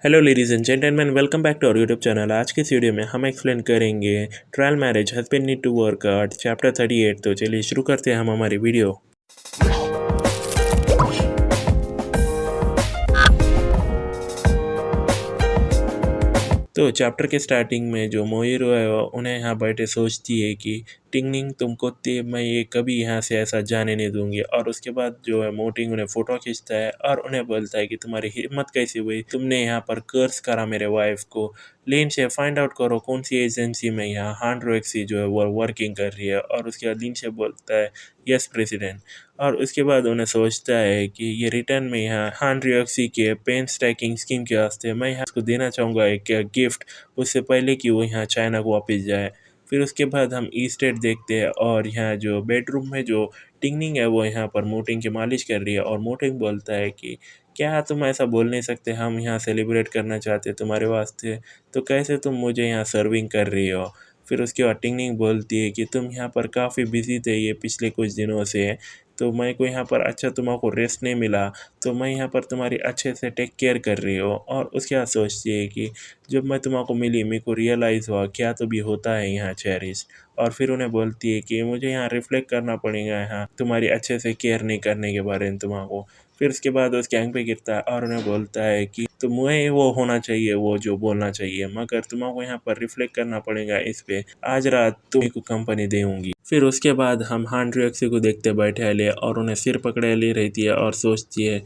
Hello ladies and gentleman, welcome back to our YouTube channel. आज के इस video में हम एक्सप्लेन करेंगे trial marriage husband need to work chapter 38। तो चलिए शुरू करते हैं हम हमारी वीडियो। तो चैप्टर के स्टार्टिंग में जो मोहिरो है उन्हें यहाँ बैठे सोचती है कि टिंगनिंग तुमको मैं ये कभी यहाँ से ऐसा जाने नहीं दूंगी। और उसके बाद जो है मोटिंग उन्हें फ़ोटो खींचता है और उन्हें बोलता है कि तुम्हारी हिम्मत कैसी हुई, तुमने यहाँ पर कर्स करा मेरे वाइफ को। लिन से फाइंड आउट करो कौन सी एजेंसी में यहाँ हांड्रोक्सी जो है वो वर्किंग कर रही है। और उसके बाद लिन से बोलता है यस प्रेसिडेंट। और उसके बाद उन्हें सोचता है कि ये रिटर्न में यहाँ हांड्रोक्सी के पेन स्टैकिंग स्कीम के वास्ते मैं यहाँ उसको देना चाहूँगा एक गिफ्ट, उससे पहले कि वो यहाँ चाइना को वापस जाए। फिर उसके बाद हम ई स्टेट देखते हैं और यहाँ जो बेडरूम में जो टिंगनिंग है वो यहाँ पर मोटिंग की मालिश कर रही है। और मोटिंग बोलता है कि क्या तुम ऐसा बोल नहीं सकते, हम यहाँ सेलिब्रेट करना चाहते तुम्हारे वास्ते, तो कैसे तुम मुझे यहाँ सर्विंग कर रही हो। फिर उसके बाद टिंगनिंग बोलती है कि तुम यहाँ पर काफ़ी बिजी थे ये पिछले कुछ दिनों से, तो मैं को यहाँ पर अच्छा तुम्हारे रेस्ट नहीं मिला, तो मैं यहाँ पर तुम्हारी अच्छे से टेक केयर कर रही हूँ। और उसके बाद सोचती है कि जब मैं तुम्हारे को मिली मेरे को रियलाइज़ हुआ क्या तो भी होता है यहाँ चेरिश। और फिर उन्हें बोलती है कि मुझे यहाँ रिफ्लेक्ट करना पड़ेगा यहाँ तुम्हारी अच्छे से केयर नहीं करने के बारे में तुम्हारे को। फिर उसके बाद उस गैंग पे गिरता है और उन्हें बोलता है कि तुम्हें वो होना चाहिए वो जो बोलना चाहिए, मगर तुम्हारे को यहाँ पर रिफ्लेक्ट करना पड़ेगा इस पे, आज रात तुम्हें को कंपनी देंगी। फिर उसके बाद हम हांड्रोक्सी को देखते बैठे ले और उन्हें सिर पकड़े ले रहती है और सोचती है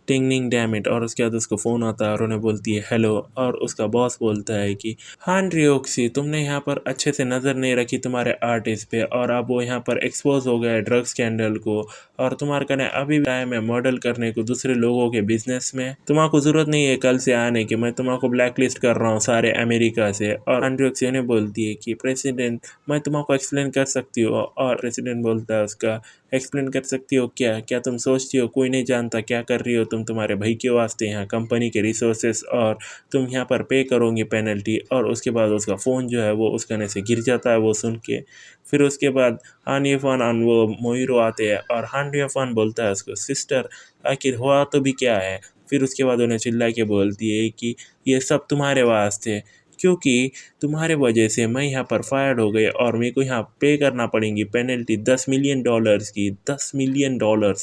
टिंगनिंग डैम इट। और उसके बाद उसको फ़ोन आता है और उन्हें बोलती है हेलो। और उसका बॉस बोलता है कि हांड्रोक्सी तुमने यहाँ पर अच्छे से नज़र नहीं रखी तुम्हारे आर्टिस्ट पे, और अब वो यहाँ पर एक्सपोज हो गया है ड्रग स्कैंडल को, और तुम्हारे कने अभी भी टाइम है मॉडल करने को दूसरे लोगों के बिजनेस में, तुम्हारे ज़रूरत नहीं है कल से आने की, मैं तुम्हारे ब्लैक लिस्ट कर रहा हूँ सारे अमेरिका से। और हांड्रोक्सी उन्हें बोलती है कि प्रेसिडेंट मैं तुम्हारे एक्सप्लेन कर सकती हूँ। और प्रेसिडेंट बोलता है उसका एक्सप्लेन कर सकती हो क्या, क्या तुम सोचती हो कोई नहीं जानता क्या कर रही हो तुम तुम्हारे भाई के वास्ते यहाँ कंपनी के रिसोर्सेस, और तुम यहाँ पर पे करोगे पेनल्टी। और उसके बाद उसका फ़ोन जो है वो उस गने से गिर जाता है वो सुन के। फिर उसके बाद हान यफान और वो मोहिरो आते हैं और हान यफान बोलता है उसको सिस्टर आखिर हुआ तो भी क्या है। फिर उसके बाद उन्हें चिल्ला के बोलती है कि ये सब तुम्हारे वास्ते, क्योंकि तुम्हारे वजह से मैं यहाँ पर फायर्ड हो गई और मेरे को यहाँ पे करना पड़ेगी पेनल्टी $10 मिलियन की, $10 मिलियन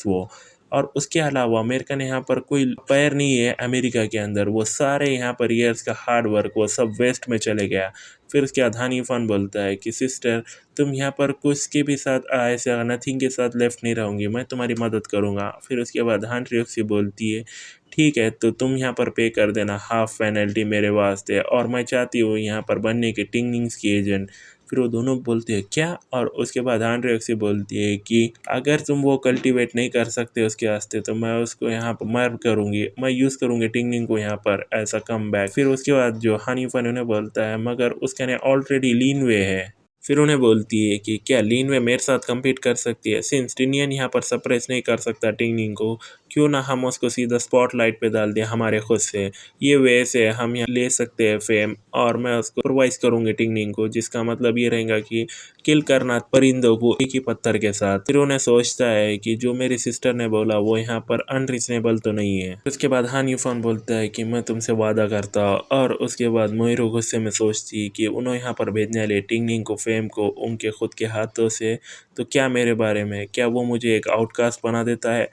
वो। और उसके अलावा मेरे का यहाँ पर कोई पैर नहीं है अमेरिका के अंदर, वो सारे यहाँ पर ईयर्स का हार्ड वर्क वो सब वेस्ट में चले गया। फिर उसके बाद हानी फन बोलता है कि सिस्टर तुम यहाँ पर कुछ के भी साथ ऐसे नथिंग के साथ लेफ्ट नहीं रहूँगी, मैं तुम्हारी मदद करूँगा। फिर उसके बाद हान रियोक्सी बोलती है ठीक है तो तुम यहाँ पर पे कर देना हाफ पेनल्टी मेरे वास्ते, और मैं चाहती हूँ यहाँ पर बनने के टिंगनिंग्स की एजेंट। फिर वो दोनों बोलते हैं क्या। और उसके बाद हांड्रोक्सी बोलती है कि अगर तुम वो कल्टीवेट नहीं कर सकते उसके वास्ते तो मैं उसको यहाँ पर मर्व करूँगी, मैं यूज़ करूँगी टिंगनिंग को यहाँ पर ऐसा कम बैक। फिर उसके बाद जो हनी फन उन्हें बोलता है मगर उसका ऑलरेडी लीन वे है। फिर उन्हें बोलती है कि क्या लीन वे मेरे साथ compete कर सकती है, सिंस टिनियन यहाँ पर सप्रेस नहीं कर सकता टिंगनिंग को, क्यों ना हम उसको सीधा स्पॉटलाइट पे डाल दें हमारे खुद से, ये वे से हम यहाँ ले सकते हैं फेम। और मैं उसको सुपरवाइज करूँगी टिंगनिंग को, जिसका मतलब ये रहेगा कि किल करना परिंदों को एक ही पत्थर के साथ। फिर उन्हें सोचता है कि जो मेरी सिस्टर ने बोला वो यहाँ पर अनरीजनेबल तो नहीं है। उसके बाद हान यूफान बोलता है कि मैं तुमसे वादा करता। और उसके बाद मोहिरो गुस्से में सोचती कि उन्होंने यहाँ पर भेजने वाले टिंगनिंग को फेम को उनके खुद के हाथों से, तो क्या मेरे बारे में, क्या वो मुझे एक आउटकास्ट बना देता है।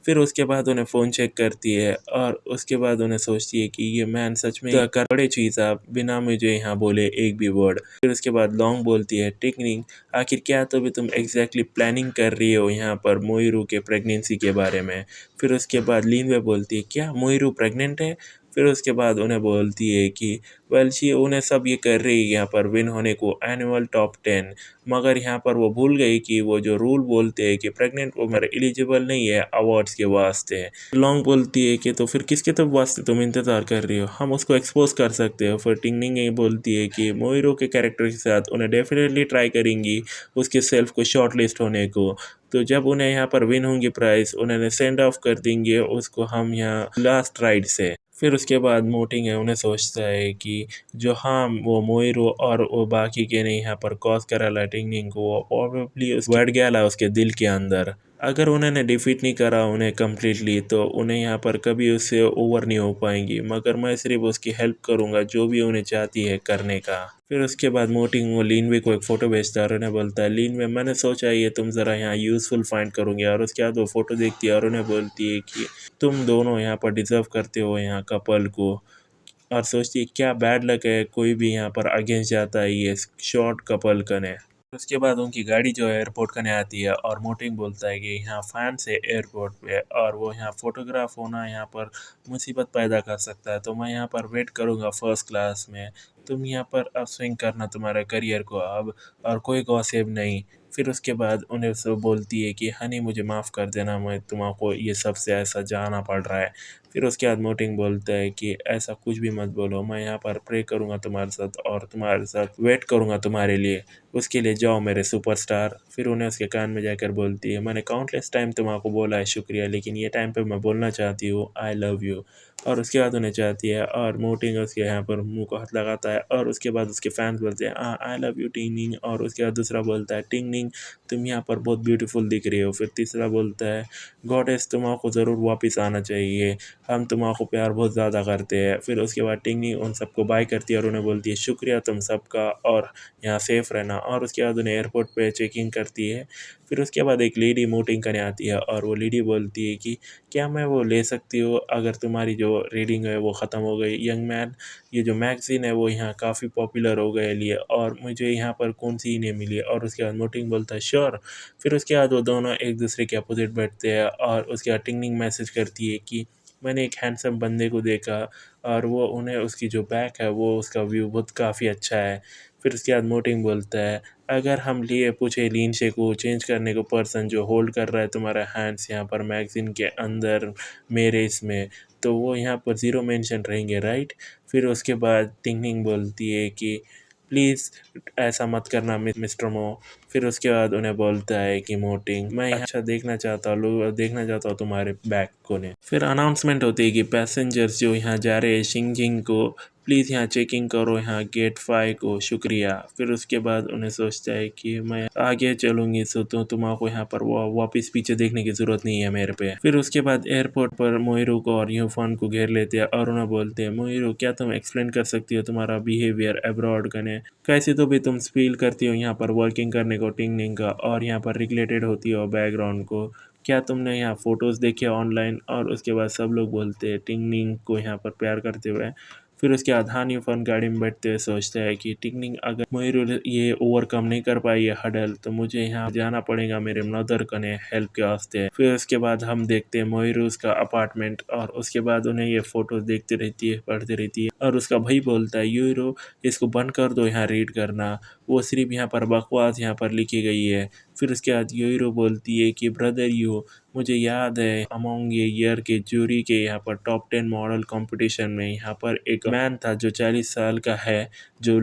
फिर उसके बाद उन्हें फ़ोन चेक करती है और उसके बाद उन्हें सोचती है कि ये मैन सच में कर बड़े चीज़ आप बिना मुझे यहाँ बोले एक भी वर्ड। फिर उसके बाद लॉन्ग बोलती है टिंगनिंग आखिर क्या तो भी तुम एग्जैक्टली प्लानिंग कर रही हो यहाँ पर मोहिरू के प्रेगनेंसी के बारे में। फिर उसके बाद लीनवे बोलती है क्या मोहिरू प्रेग्नेंट है। फिर उसके बाद उन्हें बोलती है कि वेल शी उन्हें सब ये कर रही है यहाँ पर विन होने को एनुअल टॉप 10, मगर यहाँ पर वो भूल गई कि वो जो रूल बोलते हैं कि प्रेग्नेंट वुमन एलिजिबल नहीं है अवार्ड्स के वास्ते। लॉन्ग बोलती है कि तो फिर किसके तो वास्ते तुम इंतज़ार कर रही हो, हम उसको एक्सपोज कर सकते हो। फिर टिंगनिंग ये बोलती है कि मोहिरो के कैरेक्टर के साथ उन्हें डेफिनेटली ट्राई करेंगी उसके सेल्फ को शॉर्ट लिस्ट होने को, तो जब उन्हें यहाँ पर विन होंगी प्राइस उन्हें सेंड ऑफ कर देंगे उसको हम यहाँ लास्ट राइड से। फिर उसके बाद मोटिंग है उन्हें सोचता है कि जो हाँ वो मोइरो और वो बाकी के ने यहाँ पर कॉज करा ला टिंगनिंग को, वो प्रॉबेबली उस बढ़ गया ला उसके दिल के अंदर। अगर उन्होंने डिफीट नहीं करा उन्हें कम्प्लीटली तो उन्हें यहाँ पर कभी उससे ओवर नहीं हो पाएंगी, मगर मैं सिर्फ उसकी हेल्प करूँगा जो भी उन्हें चाहती है करने का। फिर उसके बाद मोटिंग वो लिनवे को एक फ़ोटो भेजता है और उन्हें बोलता है लिनवे मैंने सोचा ये तुम ज़रा यहाँ यूज़फुल फाइंड करोगे, और उसके बाद वो फ़ोटो देखती है और उन्हें बोलती है कि तुम दोनों यहाँ पर डिज़र्व करते हो यहाँ कपल को, और सोचती है क्या बैड लक है कोई भी यहाँ पर अगेंस्ट जाता है ये शॉर्ट कपल कने। उसके बाद उनकी गाड़ी जो है एयरपोर्ट करने आती है और मोटिंग बोलता है कि यहाँ फैंस है एयरपोर्ट पे और वो यहाँ फ़ोटोग्राफ होना यहाँ पर मुसीबत पैदा कर सकता है, तो मैं यहाँ पर वेट करूँगा फर्स्ट क्लास में, तुम यहाँ पर अब स्विंग करना तुम्हारे करियर को अब, और कोई गॉसिप नहीं। फिर उसके बाद उन्हें सब बोलती है कि हनी मुझे माफ़ कर देना, मैं तुम्हारे ये सबसे ऐसा जाना पड़ रहा है। फिर उसके बाद मोटिंग बोलता है कि ऐसा कुछ भी मत बोलो, मैं यहाँ पर प्रे करूँगा तुम्हारे साथ और तुम्हारे साथ वेट करूँगा तुम्हारे लिए, उसके लिए जाओ मेरे सुपरस्टार। फिर उन्हें उसके कान में जाकर बोलती है मैंने काउंटलेस टाइम तुम्हारे बोला है शुक्रिया, लेकिन ये टाइम पे मैं बोलना चाहती हूँ आई लव यू। और उसके बाद उन्हें चाहती है और मोटिंग उसके यहाँ पर मुंह को हाथ लगाता है और उसके बाद उसके फैंस बोलते हैं आई लव यू टिंग निंग, और उसके बाद दूसरा बोलता है टिंग निंग तुम यहाँ पर बहुत ब्यूटीफुल दिख रही हो। फिर तीसरा बोलता है गॉडेस तुम्हारे ज़रूर वापस आना चाहिए, हम तुम्हारे प्यार बहुत ज़्यादा करते हैं। फिर उसके बाद टिंग निंग उन सबको बाय करती है और उन्हें बोलती है शुक्रिया तुम सबका और यहाँ सेफ़ रहना, और उसके बाद उन्हें एयरपोर्ट पे चेकिंग करती है। फिर उसके बाद एक लेडी मोटिंग करने आती है और वो लेडी बोलती है कि क्या मैं वो ले सकती हूँ अगर तुम्हारी जो रीडिंग है वो ख़त्म हो गई यंग मैन, ये जो मैगज़ीन है वो यहाँ काफ़ी पॉपुलर हो गए लिए और मुझे यहाँ पर कौन सी ही नहीं मिली। और उसके बाद मोटिंग बोलता है श्योर। फिर उसके बाद वो दोनों एक दूसरे के अपोजिट बैठते हैं और उसके बाद टिंग मैसेज करती है कि मैंने एक हैंडसम बंदे को देखा और वो उन्हें उसकी जो बैक है वो उसका व्यू बहुत काफ़ी अच्छा है। फिर उसके बाद मोटिंग बोलता है अगर हम लिए पूछे लीनशे को चेंज करने को पर्सन जो होल्ड कर रहा है तुम्हारा हैंड्स यहाँ पर मैगज़ीन के अंदर मेरे इसमें, तो वो यहाँ पर ज़ीरो मेंशन रहेंगे राइट। फिर उसके बाद टिंग बोलती है कि प्लीज़ ऐसा मत करना मिस्टर मो। फिर उसके बाद उन्हें बोलता है कि मोटिंग मैं यहाँ अच्छा देखना चाहता हूँ तुम्हारे बैग को ने। फिर अनाउंसमेंट होती है कि पैसेंजर्स जो यहाँ जा रहे हैं शिंगजिंग को प्लीज़ यहाँ चेकिंग करो यहाँ गेट 5 को शुक्रिया। फिर उसके बाद उन्हें सोचता है कि मैं आगे चलूँगी तो तुम्हारे यहाँ पर वापस पीछे देखने की ज़रूरत नहीं है मेरे पे। फिर उसके बाद एयरपोर्ट पर मोहिरू को और यूफान को घेर लेते हैं और उन्हें बोलते हैं मोहिरू क्या तुम एक्सप्लेन कर सकती हो तुम्हारा बिहेवियर अब्रॉड करने, कैसे तो भी तुम फील करती हो यहाँ पर वर्किंग करने को टिंग का और यहाँ पर रिलेटेड होती हो बैकग्राउंड को, क्या तुमने यहाँ फ़ोटोज़ देखे ऑनलाइन। और उसके बाद सब लोग बोलते हैं टिंग को यहाँ पर प्यार करते हुए। फिर उसके बाद हानी फन गाड़ी में बैठते हुए सोचता है कि टिंग अगर मोहिरू ये ओवरकम नहीं कर पाई ये हडल तो मुझे यहाँ जाना पड़ेगा मेरे मदर कने हेल्प के वास्ते। फिर उसके बाद हम देखते हैं मोहिरू का अपार्टमेंट और उसके बाद उन्हें ये फ़ोटोज़ देखती रहती है पढ़ती रहती है और उसका भाई बोलता है यूरो इसको बंद कर दो यहाँ रीड करना, वो सिर्फ यहाँ पर बकवास यहाँ पर लिखी गई है। फिर उसके बाद यूरो बोलती है कि ब्रदर यू मुझे याद है अमोंग ये ईयर के जूरी के यहाँ पर टॉप 10 मॉडल कंपटीशन में यहाँ पर एक मैन था जो 40 साल का है जो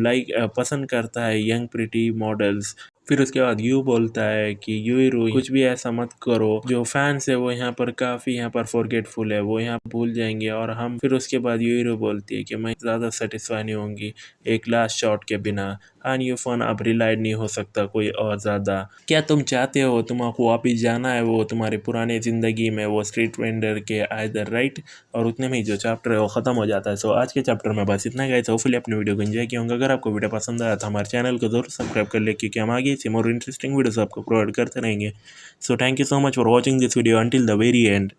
पसंद करता है यंग प्रिटी मॉडल्स। फिर उसके बाद यू बोलता है कि यूरो कुछ भी ऐसा मत करो, जो फैंस है वो यहाँ पर काफ़ी यहाँ पर फॉरगेटफुल है वो यहाँ भूल जाएंगे और हम। फिर उसके बाद यूरो बोलती है कि मैं ज़्यादा सेटिस्फाई नहीं होंगी एक लास्ट शॉट के बिना, ऑन योर फोन अब रिलाइड नहीं हो सकता कोई और ज़्यादा। क्या तुम चाहते हो तुम्हारा वापस जाना है वो तुम्हारी पुरानी ज़िंदगी में वो स्ट्रीट वेंडर के आइदर राइट। और उतने में ही जो चैप्टर है वो ख़त्म हो जाता है। सो आज के चैप्टर में बस इतना गए। होपफुली अपने वीडियो को एंजॉय किया होंगे। अगर आपको वीडियो पसंद आया तो हमारे चैनल को जरूर सब्सक्राइब कर ले क्योंकि हम आगे से मोर इंटरेस्टिंग वीडियोस आपको प्रोवाइड करते रहेंगे। So thank you so much for watching this video until the very and.